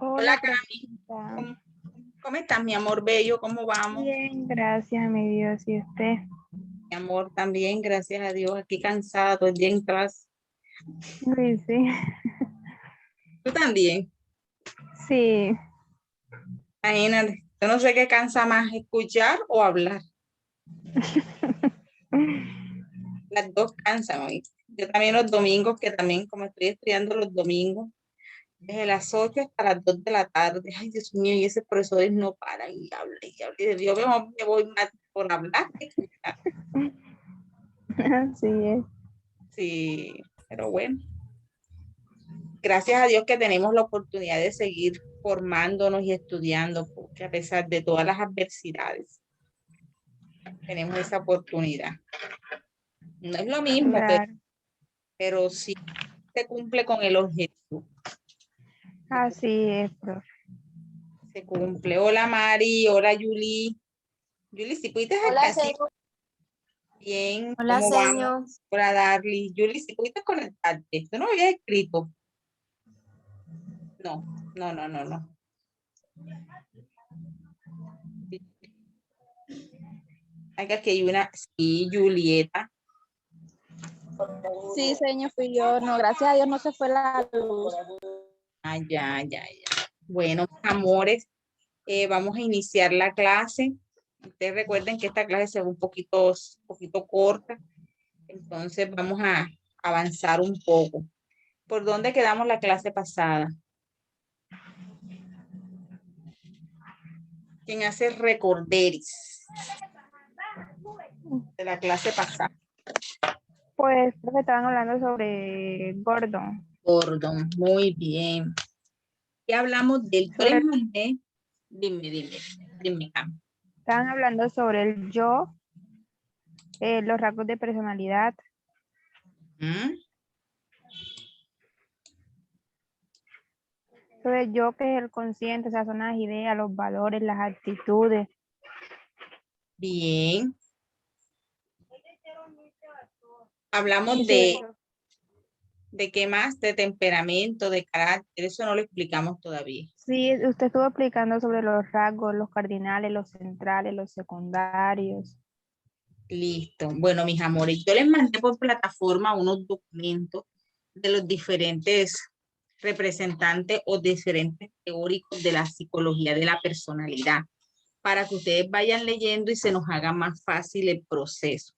Hola, Hola, Cami. profesora. ¿Cómo estás, mi amor bello? ¿Cómo vamos? Bien, gracias, mi Dios. ¿Y usted? Mi amor, también, gracias a Dios. Aquí cansada todo el día en clase. Uy, sí. ¿Tú también? Sí. Imagínate, yo no sé qué cansa más, escuchar o hablar. Las dos cansan hoy. Yo también los domingos, que también como estoy estudiando los domingos, desde las 8 hasta las 2 de la tarde. Ay, Dios mío, y ese profesor no para y habla y habla. Y yo mejor me voy más por hablar que escuchar. Así es. Sí, pero bueno. Gracias a Dios que tenemos la oportunidad de seguir formándonos y estudiando, porque a pesar de todas las adversidades, tenemos esa oportunidad. No es lo mismo, Claro. pero sí se cumple con el objetivo. Se Así es, profe. se cumple. Hola Mari, hola Yuli. Yuli, si pudiste Hola, acá, sí, señor. bien, Hola, ¿cómo vamos? señor. Hola Darly. Yuli, si pudiste conectarte. Tú no me habías escrito. No, no, no, no, no. Acá que hay una, sí, Julieta. Sí, señor, fui yo. No, gracias a Dios no se fue la luz. Ah, ya, ya, ya. Bueno, amores, vamos a iniciar la clase. Ustedes recuerden que esta clase se ve un poquito corta, entonces vamos a avanzar un poco. ¿Por dónde quedamos la clase pasada? ¿Quién hace recorderis de la clase pasada? Pues, profe, estaban hablando sobre Gordon. Gordon, muy bien. ¿Qué hablamos del? Yo les Sobre, mandé, dime, Cam. estaban hablando sobre el yo, los rasgos de personalidad, ¿Mm? sobre el yo que es el consciente, o sea, son las ideas, los valores, las actitudes. Bien. Hablamos Y sobre de qué más, de temperamento, de carácter, eso no lo explicamos todavía. sí, usted estuvo explicando sobre los rasgos, los cardinales, los centrales, los secundarios. Listo. Bueno, mis amores, yo les mandé por plataforma unos documentos de los diferentes representantes o diferentes teóricos de la psicología de la personalidad, para que ustedes vayan leyendo y se nos haga más fácil el proceso.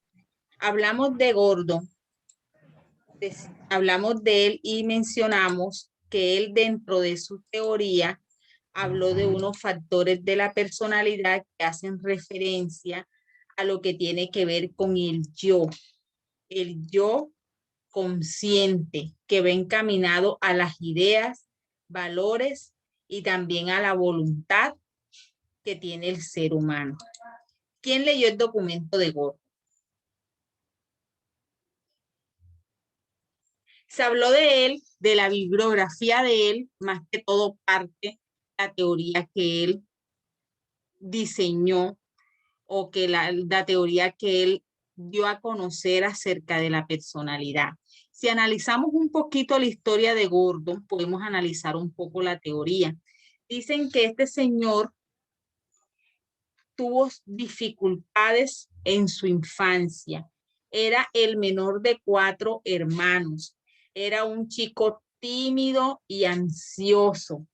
Hablamos de Gordon, hablamos de él y mencionamos que él dentro de su teoría habló de unos factores de la personalidad que hacen referencia a lo que tiene que ver con el yo consciente que va encaminado a las ideas, valores y también a la voluntad que tiene el ser humano. ¿Quién leyó el documento de Gordon? Se habló de él, de la bibliografía de él, más que todo parte la teoría que él diseñó o que la teoría que él dio a conocer acerca de la personalidad. Si analizamos un poquito la historia de Gordon, podemos analizar un poco la teoría. Dicen que este señor tuvo dificultades en su infancia. Era el menor de 4 hermanos. Era un chico tímido y ansioso.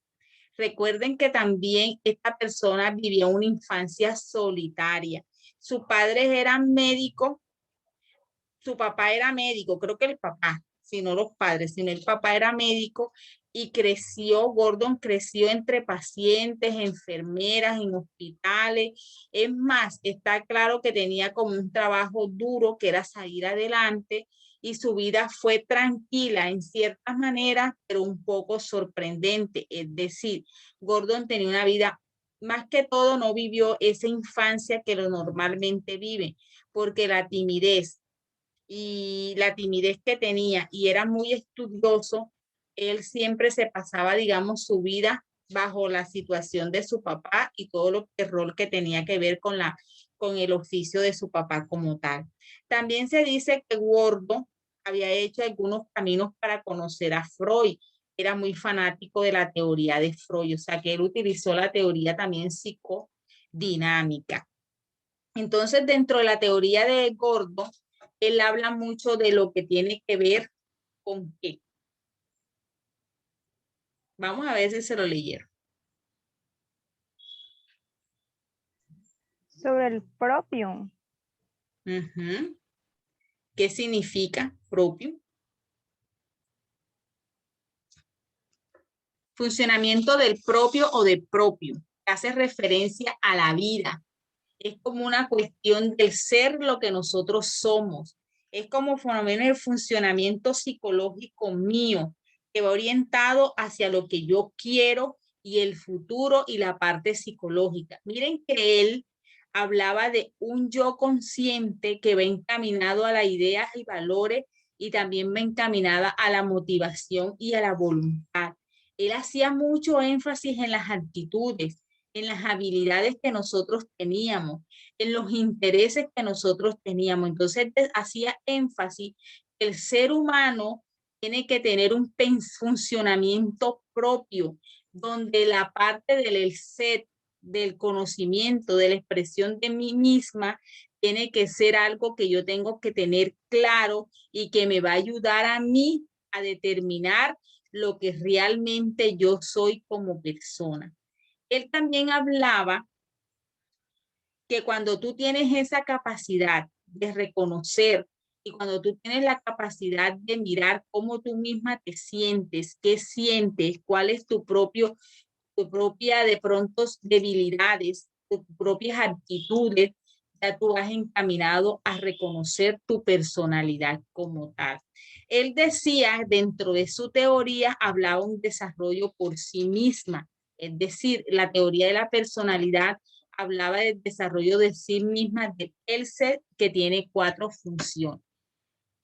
Recuerden que también esta persona vivió una infancia solitaria. Sus padres eran médicos, su papá era médico, creo que el papá, si no los padres, sino el papá era médico y Gordon creció entre pacientes, enfermeras, en hospitales. Es más, está claro que tenía como un trabajo duro que era salir adelante y su vida fue tranquila en ciertas maneras, pero un poco sorprendente. Es decir, Gordon tenía una vida, más que todo no vivió esa infancia que lo normalmente vive, porque la timidez que tenía y era muy estudioso, él siempre se pasaba, digamos, su vida bajo la situación de su papá y todo el rol que tenía que ver con el oficio de su papá como tal. También se dice que Gordon había hecho algunos caminos para conocer a Freud, era muy fanático de la teoría de Freud, o sea que él utilizó la teoría también psicodinámica. Entonces, dentro de la teoría de Gordo, él habla mucho de lo que tiene que ver con qué. Vamos a ver si se lo leyeron. Sobre el propio. ¿Qué significa propio? Funcionamiento del propio o de propio. Hace referencia a la vida. Es como una cuestión del ser lo que nosotros somos. Es como fenómeno el funcionamiento psicológico mío, que va orientado hacia lo que yo quiero y el futuro y la parte psicológica. Miren que él hablaba de un yo consciente que va encaminado a las ideas y valores y también va encaminada a la motivación y a la voluntad. Él hacía mucho énfasis en las actitudes, en las habilidades que nosotros teníamos, en los intereses que nosotros teníamos. Entonces hacía énfasis que el ser humano tiene que tener un funcionamiento propio, donde la parte del ser, del conocimiento, de la expresión de mí misma, tiene que ser algo que yo tengo que tener claro y que me va a ayudar a mí a determinar lo que realmente yo soy como persona. Él también hablaba que cuando tú tienes esa capacidad de reconocer y cuando tú tienes la capacidad de mirar cómo tú misma te sientes, qué sientes, cuál es tu propia de pronto debilidades, tus propias actitudes, ya tú has encaminado a reconocer tu personalidad como tal. Él decía, dentro de su teoría, hablaba un desarrollo por sí misma, es decir, la teoría de la personalidad hablaba del desarrollo de sí misma, del ser que tiene 4 funciones.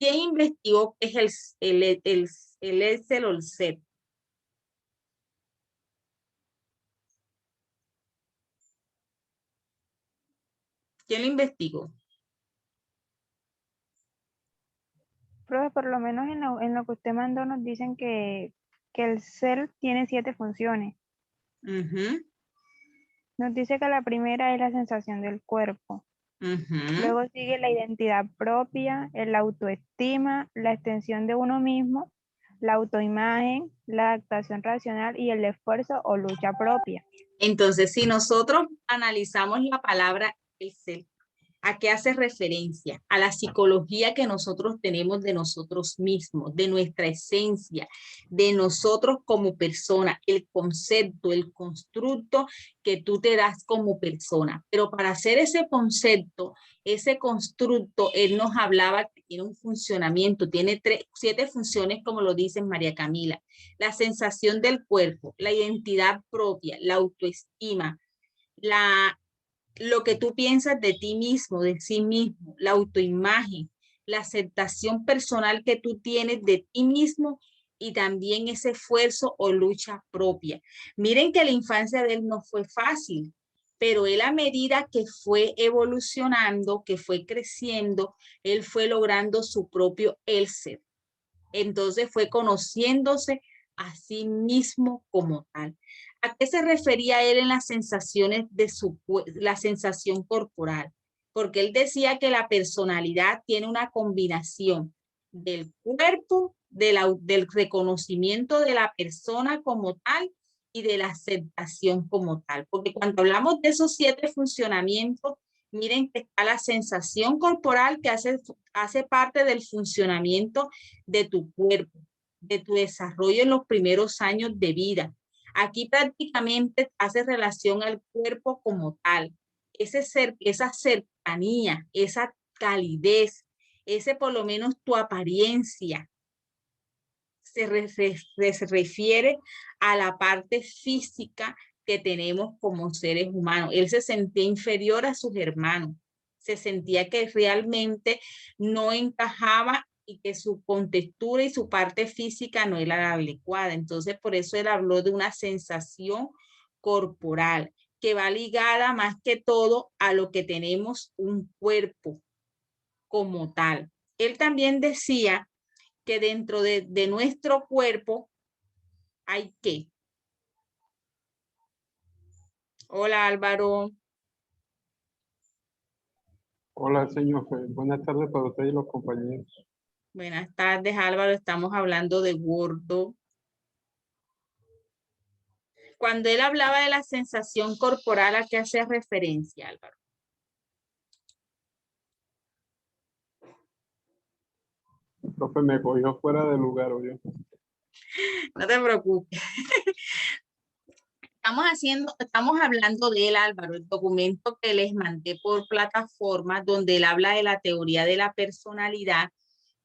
¿Quién investigó qué es el ser o el ser? ¿Quién lo investigó? Profe, por lo menos en lo que usted mandó nos dicen que el ser tiene 7 funciones. Nos dice que la primera es la sensación del cuerpo. Luego sigue la identidad propia, el autoestima, la extensión de uno mismo, la autoimagen, la adaptación racional y el esfuerzo o lucha propia. Entonces, si nosotros analizamos la palabra el ser, ¿a qué hace referencia? A la psicología que nosotros tenemos de nosotros mismos, de nuestra esencia, de nosotros como persona, el concepto, el constructo que tú te das como persona. Pero para hacer ese concepto, ese constructo, él nos hablaba que tiene un funcionamiento, tiene 7 funciones, como lo dice María Camila. La sensación del cuerpo, la identidad propia, la autoestima, lo que tú piensas de ti mismo, de sí mismo, la autoimagen, la aceptación personal que tú tienes de ti mismo y también ese esfuerzo o lucha propia. Miren que la infancia de él no fue fácil, pero él a medida que fue evolucionando, que fue creciendo, él fue logrando su propio el ser. Entonces fue conociéndose a sí mismo como tal. ¿A qué se refería él en las sensaciones de la sensación corporal? Porque él decía que la personalidad tiene una combinación del cuerpo, del reconocimiento de la persona como tal y de la aceptación como tal. Porque cuando hablamos de esos 7 funcionamientos, miren que está la sensación corporal que hace parte del funcionamiento de tu cuerpo, de tu desarrollo en los primeros años de vida. Aquí prácticamente hace relación al cuerpo como tal, esa cercanía, esa calidez, ese por lo menos tu apariencia, se refiere a la parte física que tenemos como seres humanos. Él se sentía inferior a sus hermanos, se sentía que realmente no encajaba y que su contextura y su parte física no era la adecuada. Entonces, por eso él habló de una sensación corporal que va ligada más que todo a lo que tenemos un cuerpo como tal. Él también decía que dentro de nuestro cuerpo ¿Hay qué? Hola, Álvaro. Hola, señor. Buenas tardes para usted y los compañeros. Buenas tardes, Álvaro. Estamos hablando de gordo. Cuando él hablaba de la sensación corporal, ¿a qué hace referencia, Álvaro? Profe, me cogió fuera de lugar, oye. No te preocupes. Estamos hablando de él, Álvaro, el documento que les mandé por plataforma, donde él habla de la teoría de la personalidad,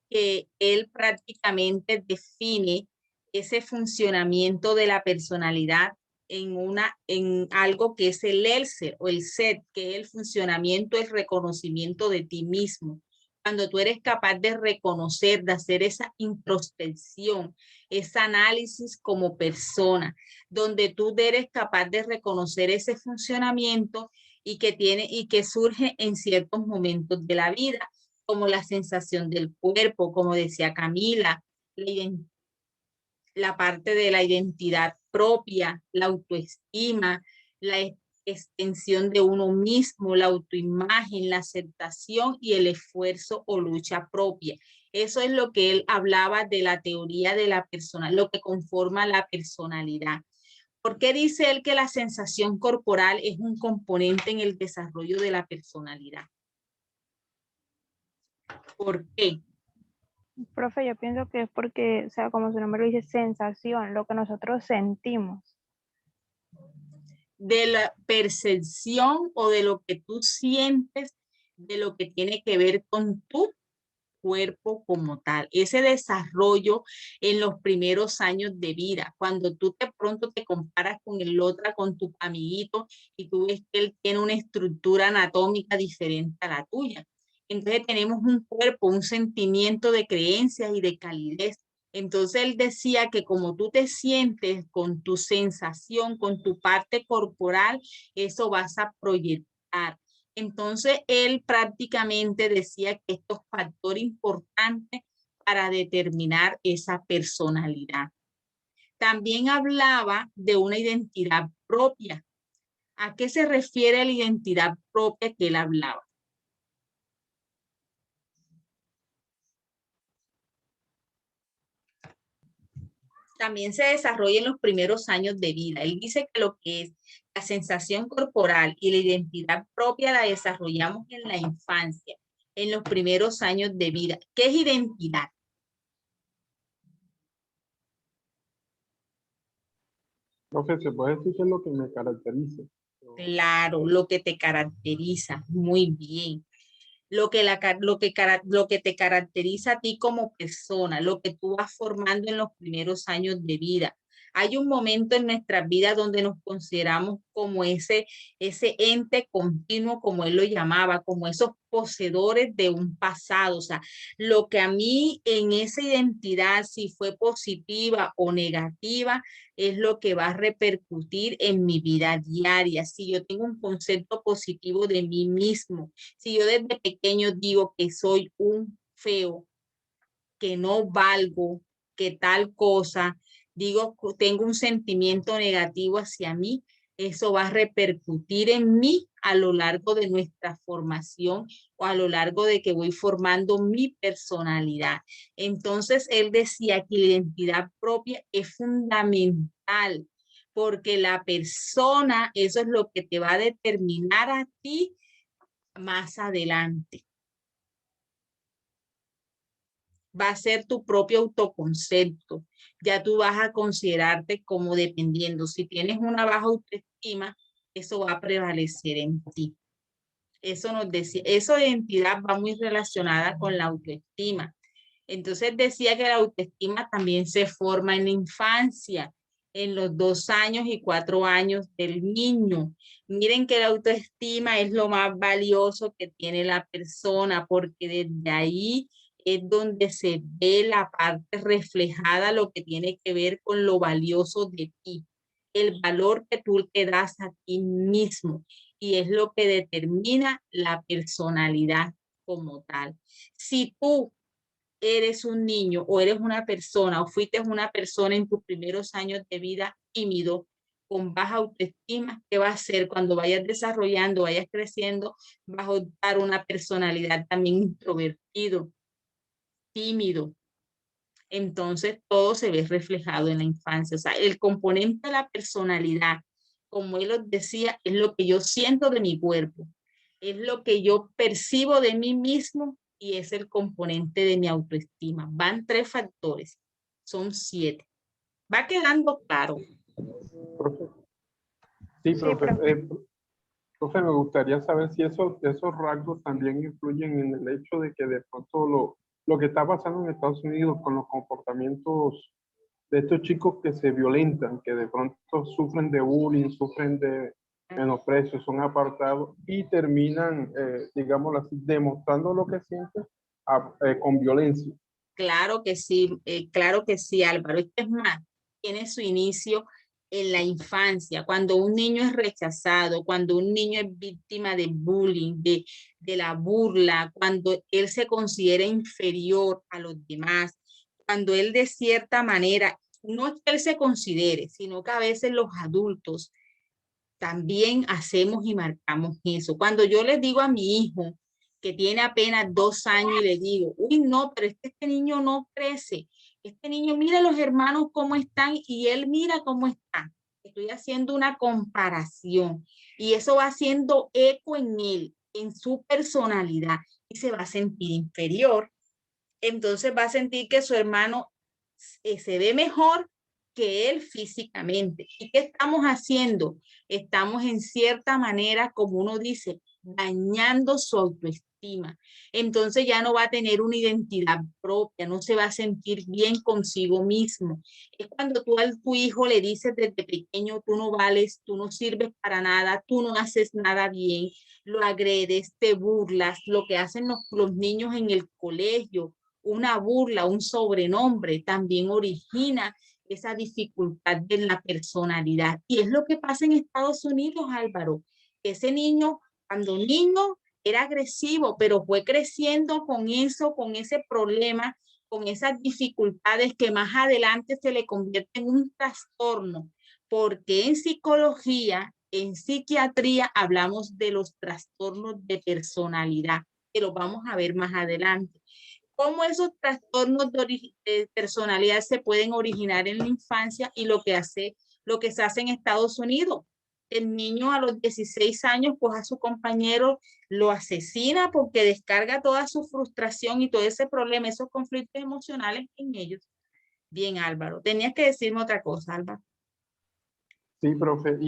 que él prácticamente define ese funcionamiento de la personalidad en algo que es el ELSER o el SET, que es el funcionamiento, el reconocimiento de ti mismo. Cuando tú eres capaz de reconocer, de hacer esa introspección, ese análisis como persona, donde tú eres capaz de reconocer ese funcionamiento y que surge en ciertos momentos de la vida, como la sensación del cuerpo, como decía Camila, la parte de la identidad propia, la autoestima, la extensión de uno mismo, la autoimagen, la aceptación y el esfuerzo o lucha propia. Eso es lo que él hablaba de la teoría de la persona, lo que conforma la personalidad. ¿Por qué dice él que la sensación corporal es un componente en el desarrollo de la personalidad? ¿Por qué? Profe, yo pienso que es porque, o sea, como su nombre lo dice, sensación, lo que nosotros sentimos. De la percepción o de lo que tú sientes, de lo que tiene que ver con tu cuerpo como tal, ese desarrollo en los primeros años de vida, cuando tú de pronto te comparas con el otro, con tu amiguito, y tú ves que él tiene una estructura anatómica diferente a la tuya. Entonces tenemos un cuerpo, un sentimiento de creencias y de calidez. Entonces él decía que como tú te sientes con tu sensación, con tu parte corporal, eso vas a proyectar. Entonces, él prácticamente decía que esto es factor importante para determinar esa personalidad. También hablaba de una identidad propia. ¿A qué se refiere la identidad propia que él hablaba? También se desarrolla en los primeros años de vida. Él dice que lo que es la sensación corporal y la identidad propia la desarrollamos en la infancia, en los primeros años de vida. ¿Qué es identidad? Profe, ¿se puede decir qué es lo que me caracteriza? Claro, lo que te caracteriza, muy bien. Lo que te caracteriza a ti como persona, lo que tú vas formando en los primeros años de vida. Hay un momento en nuestras vidas donde nos consideramos como ese ente continuo, como él lo llamaba, como esos poseedores de un pasado. O sea, lo que a mí en esa identidad, si fue positiva o negativa, es lo que va a repercutir en mi vida diaria. Si yo tengo un concepto positivo de mí mismo, si yo desde pequeño digo que soy un feo, que no valgo, que tal cosa, digo, tengo un sentimiento negativo hacia mí, eso va a repercutir en mí a lo largo de nuestra formación o a lo largo de que voy formando mi personalidad. Entonces, él decía que la identidad propia es fundamental porque la persona, eso es lo que te va a determinar a ti más adelante. Va a ser tu propio autoconcepto. Ya tú vas a considerarte como dependiendo. Si tienes una baja autoestima, eso va a prevalecer en ti. Eso nos decía, esa identidad va muy relacionada con la autoestima. Entonces decía que la autoestima también se forma en la infancia, en los 2 años y 4 años del niño. Miren que la autoestima es lo más valioso que tiene la persona, porque desde ahí es donde se ve la parte reflejada, lo que tiene que ver con lo valioso de ti, el valor que tú te das a ti mismo, y es lo que determina la personalidad como tal. Si tú eres un niño o eres una persona o fuiste una persona en tus primeros años de vida tímido, con baja autoestima, ¿qué va a hacer cuando vayas desarrollando, vayas creciendo? Vas a adoptar una personalidad también introvertido, tímido. Entonces todo se ve reflejado en la infancia. O sea, el componente de la personalidad, como él os decía, es lo que yo siento de mi cuerpo, es lo que yo percibo de mí mismo y es el componente de mi autoestima. Van 3 factores, son 7. Va quedando claro. Profe. Sí, Sí, profe. profe. Profe, me gustaría saber si esos rasgos también influyen en el hecho de que de pronto lo que está pasando en Estados Unidos con los comportamientos de estos chicos que se violentan, que de pronto sufren de bullying, sufren de menosprecio, son apartados y terminan, digámoslo así, demostrando lo que sienten con violencia. Claro que sí, Álvaro. Esto es más, tiene su inicio en la infancia, cuando un niño es rechazado, cuando un niño es víctima de bullying, de la burla, cuando él se considera inferior a los demás, cuando él de cierta manera, no es que él se considere, sino que a veces los adultos también hacemos y marcamos eso. Cuando yo les digo a mi hijo que tiene apenas 2 años y le digo, uy, no, pero es que este niño no crece. Este niño, mira los hermanos cómo están y él mira cómo está. Estoy haciendo una comparación y eso va haciendo eco en él, en su personalidad y se va a sentir inferior. Entonces va a sentir que su hermano se ve mejor que él físicamente. ¿Y qué estamos haciendo? Estamos en cierta manera, como uno dice, dañando su autoestima. Entonces ya no va a tener una identidad propia, no se va a sentir bien consigo mismo. Es cuando tú a tu hijo le dices desde pequeño, tú no vales, tú no sirves para nada, tú no haces nada bien, lo agredes, te burlas, lo que hacen los niños en el colegio, una burla, un sobrenombre, también origina esa dificultad de la personalidad. Y es lo que pasa en Estados Unidos, Álvaro. Ese niño, cuando niño, era agresivo, pero fue creciendo con eso, con ese problema, con esas dificultades que más adelante se le convierte en un trastorno, porque en psicología, en psiquiatría, hablamos de los trastornos de personalidad, que los vamos a ver más adelante. Cómo esos trastornos de personalidad se pueden originar en la infancia y lo que se hace en Estados Unidos. El niño a los 16 años, pues a su compañero lo asesina porque descarga toda su frustración y todo ese problema, esos conflictos emocionales en ellos. Bien, Álvaro, tenías que decirme otra cosa, Álvaro. Sí, profe, y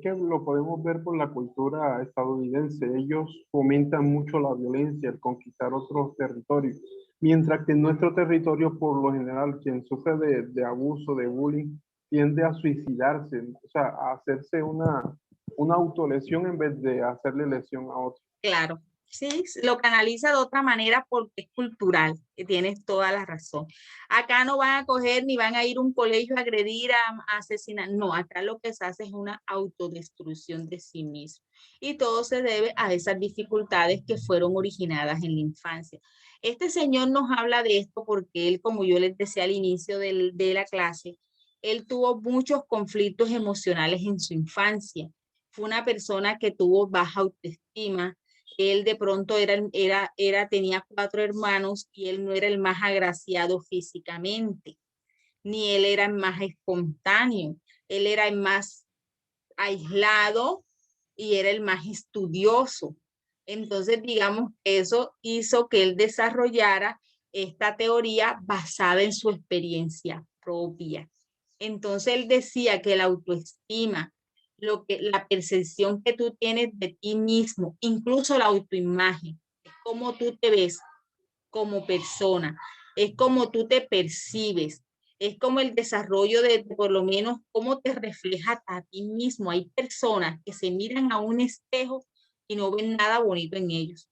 que lo podemos ver por la cultura estadounidense. Ellos fomentan mucho la violencia, el conquistar otros territorios, mientras que en nuestro territorio, por lo general, quien sufre de abuso, de bullying, tiende a suicidarse, o sea, a hacerse una autolesión en vez de hacerle lesión a otro. Claro, sí, lo canaliza de otra manera porque es cultural, que tienes toda la razón. Acá no van a coger ni van a ir a un colegio a agredir, a asesinar. No, acá lo que se hace es una autodestrucción de sí mismo. Y todo se debe a esas dificultades que fueron originadas en la infancia. Este señor nos habla de esto porque él, como yo les decía al inicio de la clase, él tuvo muchos conflictos emocionales en su infancia. Fue una persona que tuvo baja autoestima. Él de pronto tenía 4 hermanos y él no era el más agraciado físicamente, ni él era el más espontáneo, él era el más aislado y era el más estudioso. Entonces, digamos que eso hizo que él desarrollara esta teoría basada en su experiencia propia. Entonces, él decía que la autoestima, la percepción que tú tienes de ti mismo, incluso la autoimagen, es cómo tú te ves como persona, es como tú te percibes, es como el desarrollo de por lo menos cómo te refleja a ti mismo. Hay personas que se miran a un espejo y no ven nada bonito en ellos.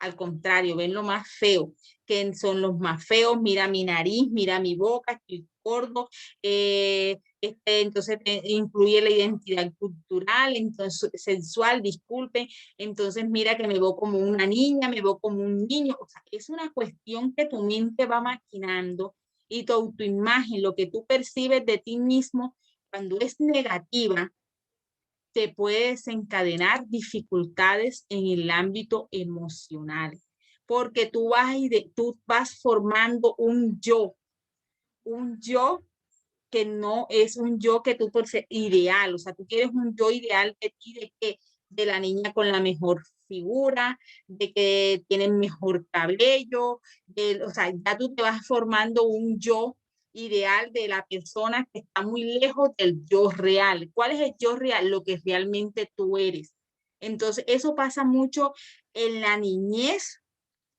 Al contrario, ven lo más feo. que son los más feos, mira mi nariz, mira mi boca, estoy gordo, entonces incluye la identidad cultural, entonces sensual, disculpen, entonces mira que me veo como una niña, me veo como un niño, o sea, es una cuestión que tu mente va maquinando y tu autoimagen, lo que tú percibes de ti mismo, cuando es negativa, te puede desencadenar dificultades en el ámbito emocional, porque tú vas formando un yo que no es un yo que tú por ser ideal, o sea, tú quieres un yo ideal de ti, de la niña con la mejor figura, de que tiene mejor cabello, o sea, ya tú te vas formando un yo ideal de la persona que está muy lejos del yo real. ¿Cuál es el yo real? Lo que realmente tú eres. Entonces, eso pasa mucho en la niñez,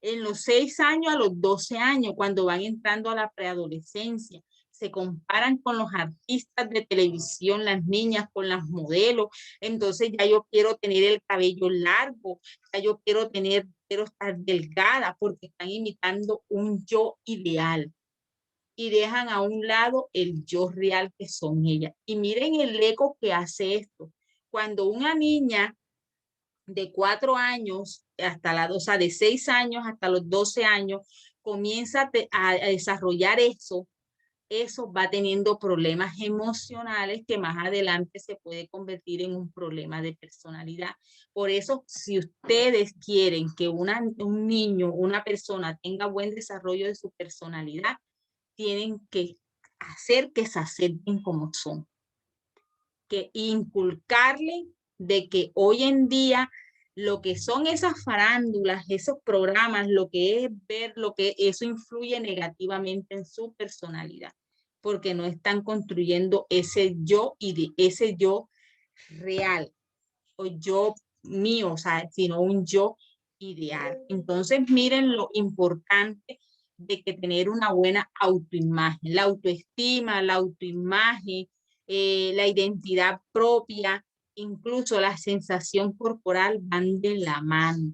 en los 6 años a los 12 años, cuando van entrando a la preadolescencia. Se comparan con los artistas de televisión, las niñas con las modelos. Entonces ya yo quiero tener el cabello largo, ya yo quiero estar delgada, porque están imitando un yo ideal y dejan a un lado el yo real que son ellas. Y miren el eco que hace esto. Cuando una niña de 4 años hasta o sea, de 6 años hasta los 12 años, comienza a desarrollar eso va teniendo problemas emocionales que más adelante se puede convertir en un problema de personalidad. Por eso, si ustedes quieren que un niño, una persona tenga buen desarrollo de su personalidad, tienen que hacer que se acepten como son, que inculcarle de que hoy en día lo que son esas farándulas, esos programas, lo que es ver, lo que eso influye negativamente en su personalidad, porque no están construyendo ese yo y de ese yo real o yo mío, o sea, sino un yo ideal. Entonces, miren lo importante de que tener una buena autoimagen, la autoestima, la autoimagen, la identidad propia, incluso la sensación corporal van de la mano.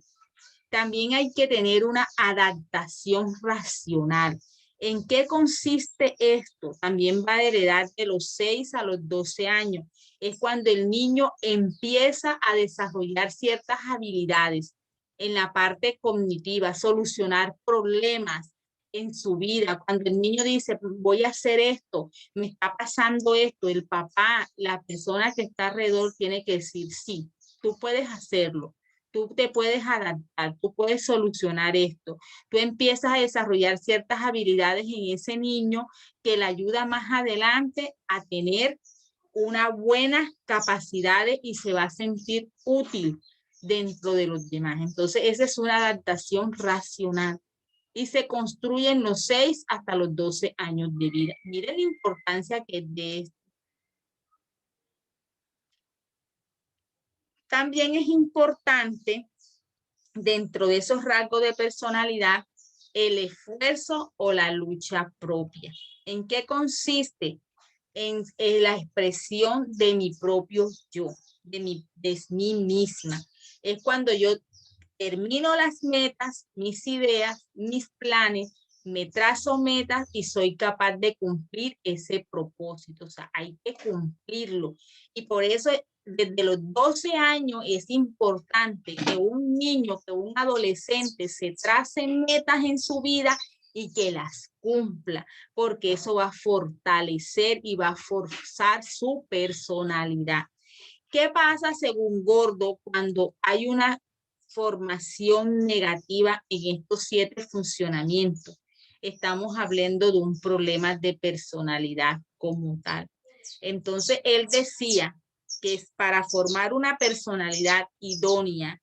También hay que tener una adaptación racional. ¿En qué consiste esto? También va a heredar de los 6 a los 12 años. Es cuando el niño empieza a desarrollar ciertas habilidades en la parte cognitiva, solucionar problemas en su vida. Cuando el niño dice, voy a hacer esto, me está pasando esto, el papá, la persona que está alrededor tiene que decir, sí, tú puedes hacerlo. Tú te puedes adaptar, tú puedes solucionar esto. Tú empiezas a desarrollar ciertas habilidades en ese niño que le ayuda más adelante a tener una buena capacidad y se va a sentir útil dentro de los demás. Entonces, esa es una adaptación racional y se construye en los 6 hasta los 12 años de vida. Miren la importancia que es de esto. También es importante dentro de esos rasgos de personalidad el esfuerzo o la lucha propia. ¿En qué consiste? En la expresión de mi propio yo, de mí misma. Es cuando yo termino las metas, mis ideas, mis planes, me trazo metas y soy capaz de cumplir ese propósito. O sea, hay que cumplirlo. Y por eso desde los 12 años es importante que un niño, que un adolescente se trace metas en su vida y que las cumpla, porque eso va a fortalecer y va a forzar su personalidad. ¿Qué pasa según Gordo cuando hay una formación negativa en estos 7 funcionamientos? Estamos hablando de un problema de personalidad como tal. Entonces, él decía que para formar una personalidad idónea,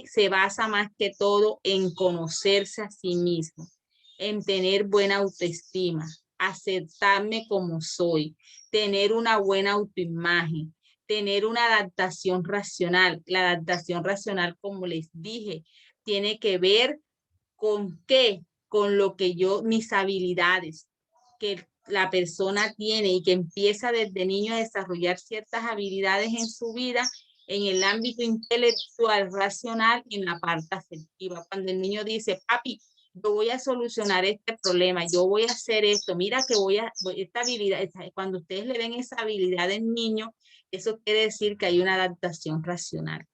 se basa más que todo en conocerse a sí mismo, en tener buena autoestima, aceptarme como soy, tener una buena autoimagen, tener una adaptación racional. La adaptación racional, como les dije, tiene que ver con qué, con lo que mis habilidades que la persona tiene y que empieza desde niño a desarrollar ciertas habilidades en su vida en el ámbito intelectual, racional y en la parte afectiva. Cuando el niño dice, papi, yo voy a solucionar este problema, yo voy a hacer esto, mira que esta habilidad, cuando ustedes le ven esa habilidad en niño, eso quiere decir que hay una adaptación racional.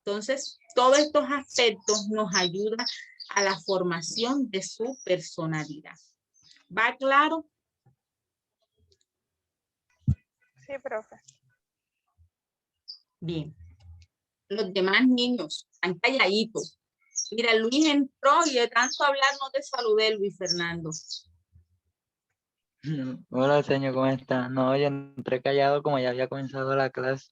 Entonces, todos estos aspectos nos ayudan a la formación de su personalidad. ¿Va claro? Sí, profe. Bien. Los demás niños están calladitos. Mira, Luis entró y de tanto hablar no te saludé, Luis Fernando. Hola, señor, ¿cómo está? No, yo entré callado como ya había comenzado la clase.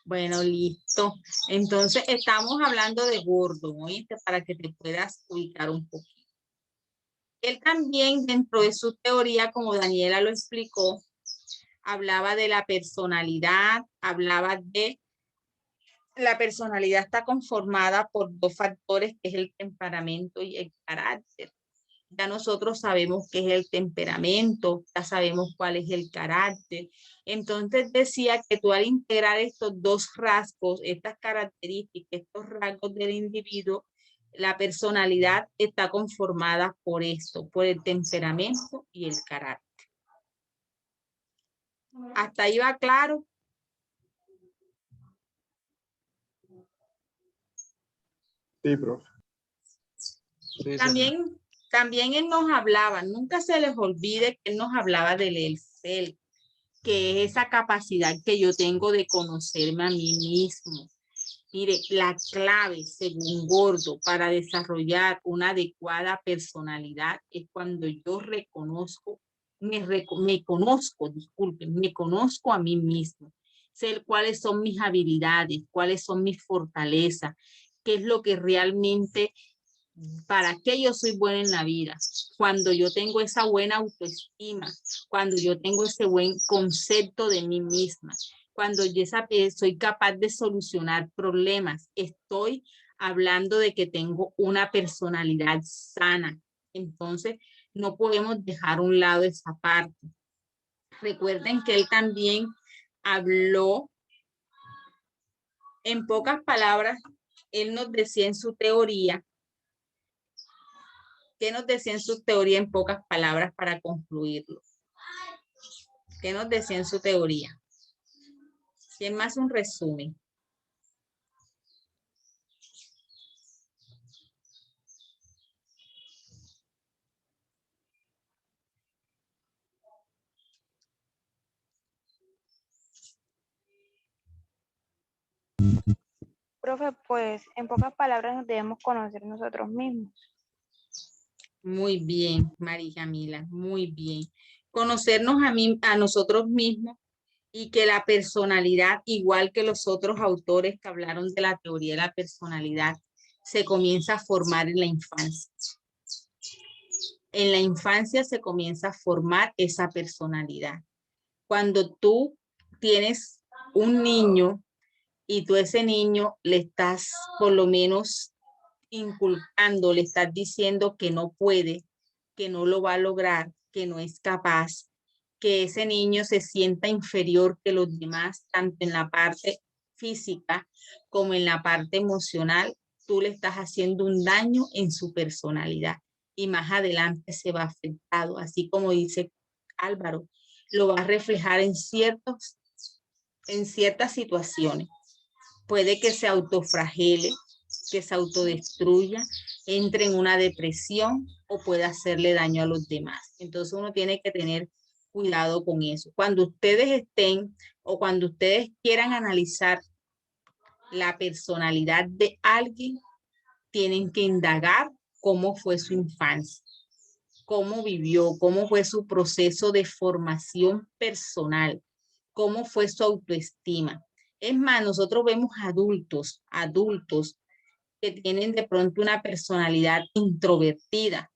Bueno, listo. Entonces, estamos hablando de Gordon, ¿oíste? Para que te puedas ubicar un poquito. Él también, dentro de su teoría, como Daniela lo explicó, hablaba de la personalidad, hablaba de la personalidad está conformada por dos factores, que es el temperamento y el carácter. Ya nosotros sabemos qué es el temperamento, ya sabemos cuál es el carácter. Entonces decía que tú al integrar estos dos rasgos, estas características, estos rasgos del individuo, la personalidad está conformada por esto, por el temperamento y el carácter. ¿Hasta ahí va claro? Sí, profe. Sí, También él nos hablaba, nunca se les olvide que él nos hablaba del self, que es esa capacidad que yo tengo de conocerme a mí mismo. Mire, la clave, según Gordo, para desarrollar una adecuada personalidad es cuando yo reconozco, me conozco, disculpen, me conozco a mí mismo. Sé cuáles son mis habilidades, cuáles son mis fortalezas, qué es lo que realmente, para qué yo soy buena en la vida. Cuando yo tengo esa buena autoestima, cuando yo tengo ese buen concepto de mí misma, cuando yo soy capaz de solucionar problemas, estoy hablando de que tengo una personalidad sana. Entonces, no podemos dejar a un lado esa parte. Recuerden que él también habló, en pocas palabras, él nos decía en su teoría, ¿qué nos decía en su teoría en pocas palabras para concluirlo? ¿Qué nos decía en su teoría? ¿Quién más un resumen? Profe, pues en pocas palabras nos debemos conocer nosotros mismos. Muy bien, María Camila, muy bien. Conocernos a nosotros mismos y que la personalidad, igual que los otros autores que hablaron de la teoría de la personalidad, se comienza a formar en la infancia. En la infancia se comienza a formar esa personalidad. Cuando tú tienes un niño y tú a ese niño le estás por lo menos inculcando, le estás diciendo que no puede, que no lo va a lograr, que no es capaz, que ese niño se sienta inferior que los demás, tanto en la parte física como en la parte emocional, tú le estás haciendo un daño en su personalidad y más adelante se va afectado, así como dice Álvaro, lo va a reflejar en ciertas situaciones. Puede que se autoflagele, que se autodestruya, entre en una depresión o puede hacerle daño a los demás. Entonces uno tiene que tener cuidado con eso. Cuando ustedes estén o cuando ustedes quieran analizar la personalidad de alguien, tienen que indagar cómo fue su infancia, cómo vivió, cómo fue su proceso de formación personal, cómo fue su autoestima. Es más, nosotros vemos adultos que tienen de pronto una personalidad introvertida,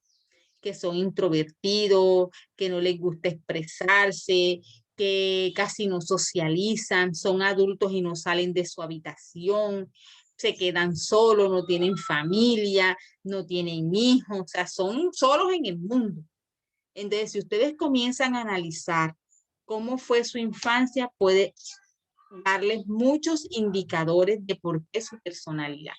que son introvertidos, que no les gusta expresarse, que casi no socializan, son adultos y no salen de su habitación, se quedan solos, no tienen familia, no tienen hijos, o sea, son solos en el mundo. Entonces, si ustedes comienzan a analizar cómo fue su infancia, puede darles muchos indicadores de por qué su personalidad.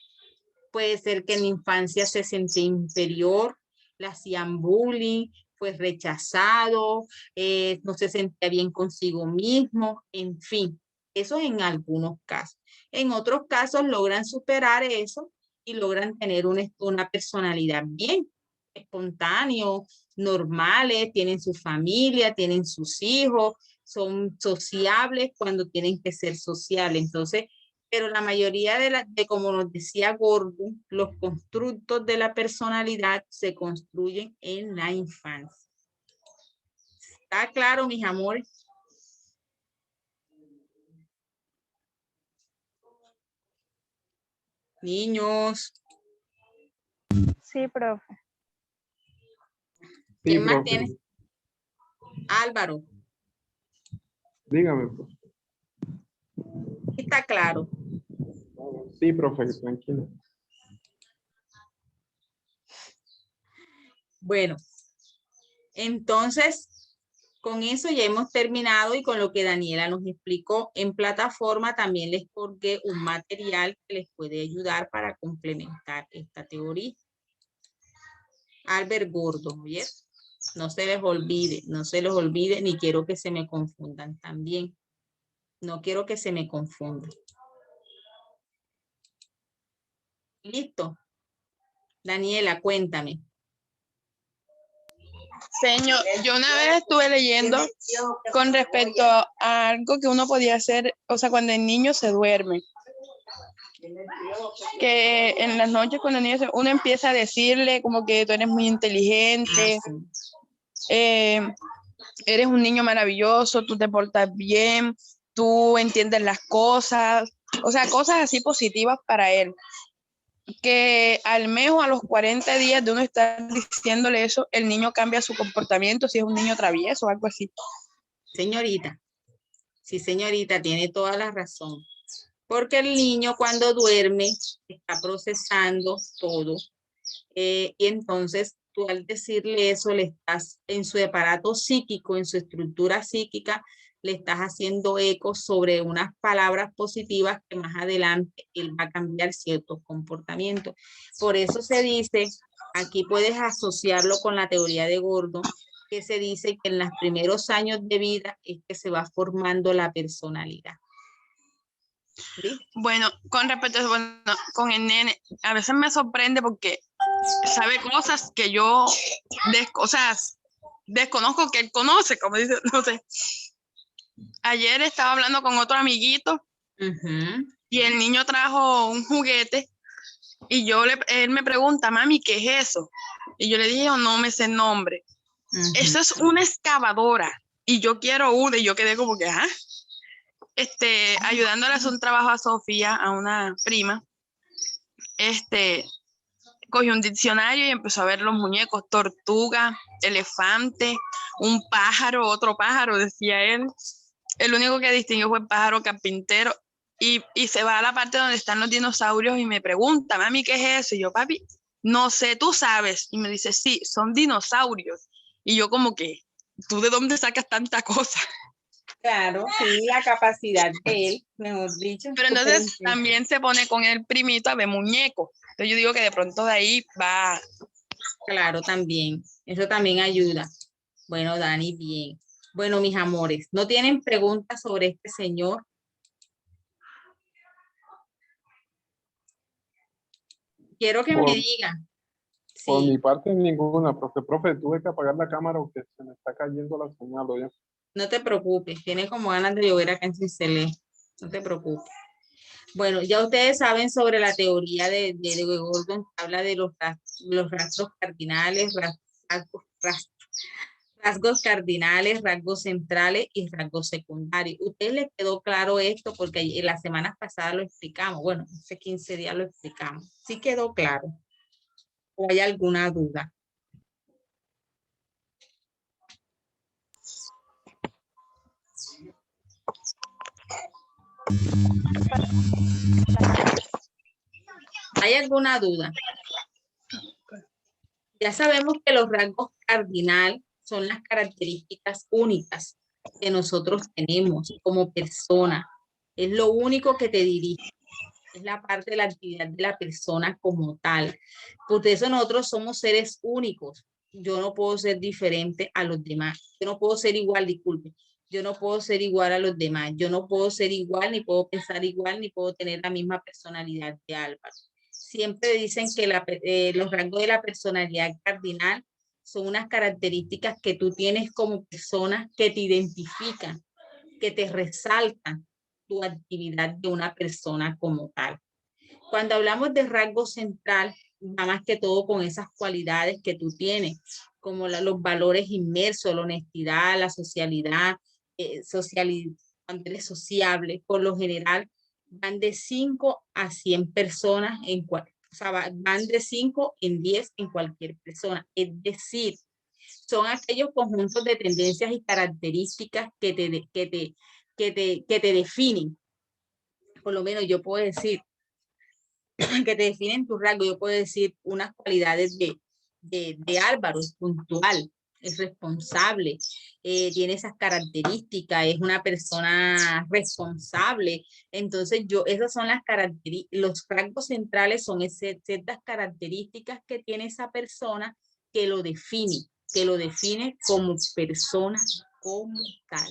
Puede ser que en la infancia se sentía inferior, le hacían bullying, fue rechazado, no se sentía bien consigo mismo, en fin, eso en algunos casos. En otros casos logran superar eso y logran tener una personalidad bien espontáneo, normales, tienen su familia, tienen sus hijos, son sociables cuando tienen que ser sociales. Entonces, pero la mayoría de como nos decía Gordo, los constructos de la personalidad se construyen en la infancia. ¿Está claro, mis amores? Niños. Sí, profe. ¿Quién Sí, más profe. tiene? Álvaro. Dígame, profe. ¿Está claro? Sí, profe, tranquilo. Bueno, entonces, con eso ya hemos terminado y con lo que Daniela nos explicó en plataforma también les colgué un material que les puede ayudar para complementar esta teoría. Albert Gordo, ¿oye? No se les olvide, ni quiero que se me confundan también. No quiero que se me confundan. ¿Listo? Daniela, cuéntame. Señor, yo una vez estuve leyendo con respecto a algo que uno podía hacer, o sea, cuando el niño se duerme. Que en las noches cuando el niño uno empieza a decirle como que tú eres muy inteligente, eres un niño maravilloso, tú te portas bien, tú entiendes las cosas, o sea, cosas así positivas para él. Que al mes o a los 40 días de uno estar diciéndole eso, el niño cambia su comportamiento, si es un niño travieso o algo así. Señorita, sí, señorita, tiene toda la razón. Porque el niño cuando duerme está procesando todo. Y entonces tú al decirle eso, le estás en su aparato psíquico, en su estructura psíquica, le estás haciendo eco sobre unas palabras positivas que más adelante él va a cambiar ciertos comportamientos. Por eso se dice, aquí puedes asociarlo con la teoría de Gordo, que se dice que en los primeros años de vida es que se va formando la personalidad. ¿Sí? Bueno, con respecto a eso, bueno, con el nene, a veces me sorprende porque sabe cosas que yo, desconozco que él conoce, como dice, no sé. Ayer estaba hablando con otro amiguito y el niño trajo un juguete y él me pregunta, mami, ¿qué es eso? Y yo le dije, no me sé el nombre. Eso es una excavadora y yo quiero una y yo quedé como que, ayudándole a hacer un trabajo a Sofía, a una prima, cogió un diccionario y empezó a ver los muñecos, tortuga, elefante, un pájaro, otro pájaro, decía él. El único que distinguió fue el pájaro carpintero. Y se va a la parte donde están los dinosaurios y me pregunta, mami, ¿qué es eso? Y yo, papi, no sé, tú sabes. Y me dice, sí, son dinosaurios. Y yo como que, ¿tú de dónde sacas tanta cosa? Claro, sí, la capacidad de él, mejor dicho. Pero entonces también se pone con el primito a ver muñecos. Entonces yo digo que de pronto de ahí va. Claro, también. Eso también ayuda. Bueno, Dani, bien. Bueno, mis amores, ¿no tienen preguntas sobre este señor? Quiero que me digan. Por mi Sí, parte, ninguna, profe, tuve que apagar la cámara porque se me está cayendo la señal, ¿ya? no te preocupes. Tiene como ganas de llover acá en Cincele. No te preocupes. Bueno, ya ustedes saben sobre la teoría de Gordon, que habla de los rastros cardinales, rasgos cardinales, rasgos centrales y rasgos secundarios. ¿Ustedes les quedó claro esto? Porque en la semana pasada lo explicamos. Bueno, hace 15 días lo explicamos. ¿Sí quedó claro? ¿O hay alguna duda? ¿Hay alguna duda? Ya sabemos que los rasgos cardinales son las características únicas que nosotros tenemos como persona. Es lo único que te dirige. Es la parte de la actividad de la persona como tal. Por eso nosotros somos seres únicos. Yo no puedo ser diferente a los demás. Yo no puedo ser igual, disculpe. Yo no puedo ser igual a los demás. Yo no puedo ser igual, ni puedo pensar igual, ni puedo tener la misma personalidad de Álvaro. Siempre dicen que los rasgos de la personalidad cardinal son unas características que tú tienes como persona que te identifican, que te resaltan tu actividad de una persona como tal. Cuando hablamos de rasgo central, va más que todo con esas cualidades que tú tienes, como los valores inmersos, la honestidad, la socialidad, cuando eres sociable, por lo general van de 5 a 100 personas o sea, van de 5 en 10 en cualquier persona. Es decir, son aquellos conjuntos de tendencias y características que te definen. Por lo menos yo puedo decir que te definen tu rasgo. Yo puedo decir unas cualidades de Álvaro: es puntual, es responsable, tiene esas características, es una persona responsable. Entonces esas son las características, los rasgos centrales son ciertas características que tiene esa persona que lo define como persona como tal,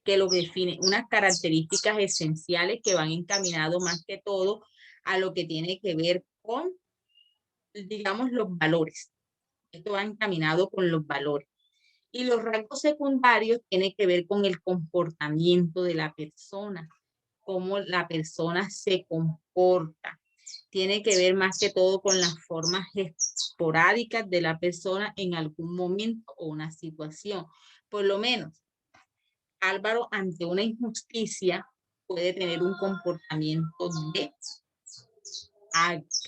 que lo define, unas características esenciales que van encaminados más que todo a lo que tiene que ver con, digamos, los valores. Esto va encaminado con los valores. Y los rasgos secundarios tienen que ver con el comportamiento de la persona, cómo la persona se comporta. Tiene que ver más que todo con las formas esporádicas de la persona en algún momento o una situación. Por lo menos, Álvaro, ante una injusticia, puede tener un comportamiento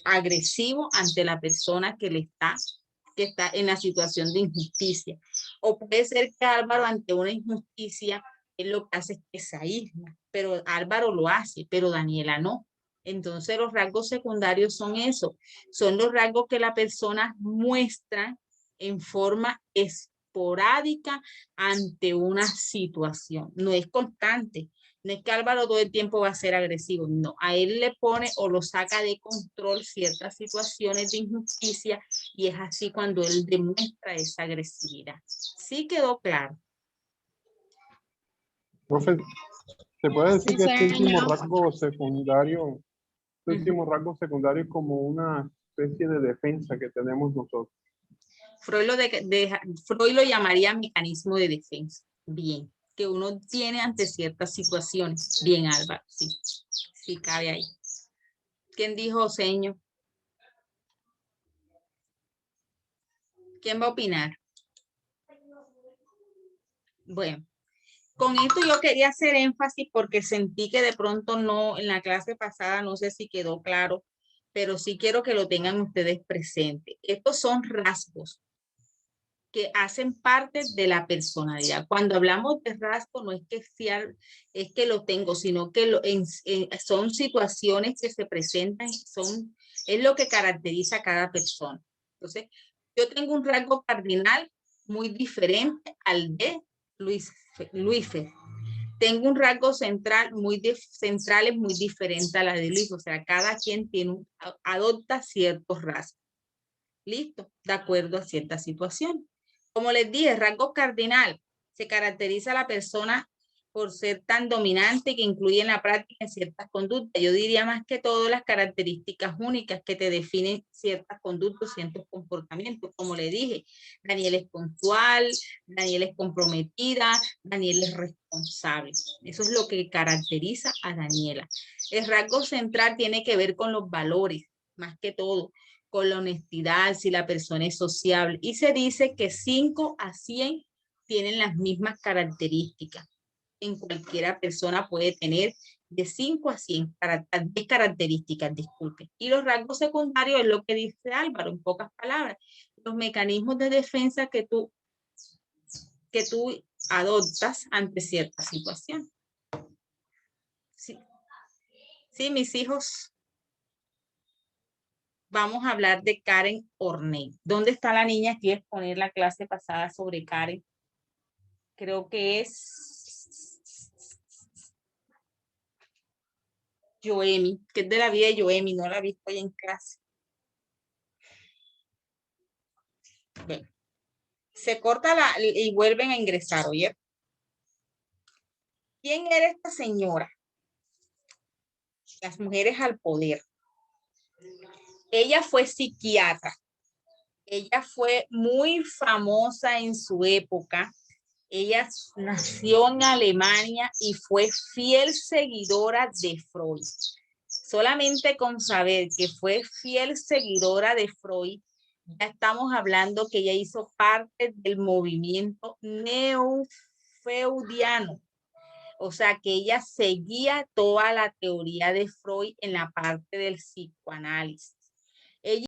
agresivo ante la persona que está en la situación de injusticia. O puede ser que Álvaro, ante una injusticia, él lo que hace es que se aísla, pero Álvaro lo hace, pero Daniela no. Entonces los rasgos secundarios son eso, son los rasgos que la persona muestra en forma esporádica ante una situación. No es constante. No es que Álvaro todo el tiempo va a ser agresivo, no, a él le pone o lo saca de control ciertas situaciones de injusticia y es así cuando él demuestra esa agresividad. ¿Sí quedó claro? Profe, ¿se puede decir que este último señor. rasgo secundario es como una especie de defensa que tenemos nosotros? Freud lo llamaría mecanismo de defensa. Bien, que uno tiene ante ciertas situaciones. Bien, Álvaro, sí, sí cabe ahí. ¿Quién dijo señor? ¿Quién va a opinar? Bueno, con esto yo quería hacer énfasis porque sentí que de pronto no, en la clase pasada, no sé si quedó claro, pero sí quiero que lo tengan ustedes presente. Estos son rasgos que hacen parte de la personalidad. Cuando hablamos de rasgo, no es que es que lo tengo, sino que son situaciones que se presentan, es lo que caracteriza a cada persona. Entonces, yo tengo un rasgo cardinal muy diferente al de Luis. Tengo un rasgo central es muy diferente a la de Luis. O sea, cada quien adopta ciertos rasgos. Listo, de acuerdo a cierta situación. Como les dije, rasgo cardinal se caracteriza a la persona por ser tan dominante que incluye en la práctica ciertas conductas. Yo diría más que todo las características únicas que te definen ciertas conductas, ciertos comportamientos. Como le dije, Daniel es puntual, Daniel es comprometida, Daniel es responsable. Eso es lo que caracteriza a Daniela. El rasgo central tiene que ver con los valores, más que todo, con la honestidad, si la persona es sociable. Y se dice que 5 a 100 tienen las mismas características. En cualquiera persona puede tener de 5 a 100 características, disculpe. Y los rasgos secundarios es lo que dice Álvaro, en pocas palabras. Los mecanismos de defensa que tú adoptas ante cierta situación. Sí, sí, mis hijos. Vamos a hablar de Karen Orney. ¿Dónde está la niña? ¿Quieres poner la clase pasada sobre Karen? Creo que es... Yoemi, que es de la vida de Yoemi, no la he visto hoy en clase. Bueno, se corta y vuelven a ingresar, ¿oye? ¿Quién era esta señora? Las mujeres al poder. Ella fue psiquiatra. Ella fue muy famosa en su época. Ella nació en Alemania y fue fiel seguidora de Freud. Solamente con saber que fue fiel seguidora de Freud, ya estamos hablando que ella hizo parte del movimiento neofreudiano. O sea, que ella seguía toda la teoría de Freud en la parte del psicoanálisis. Ella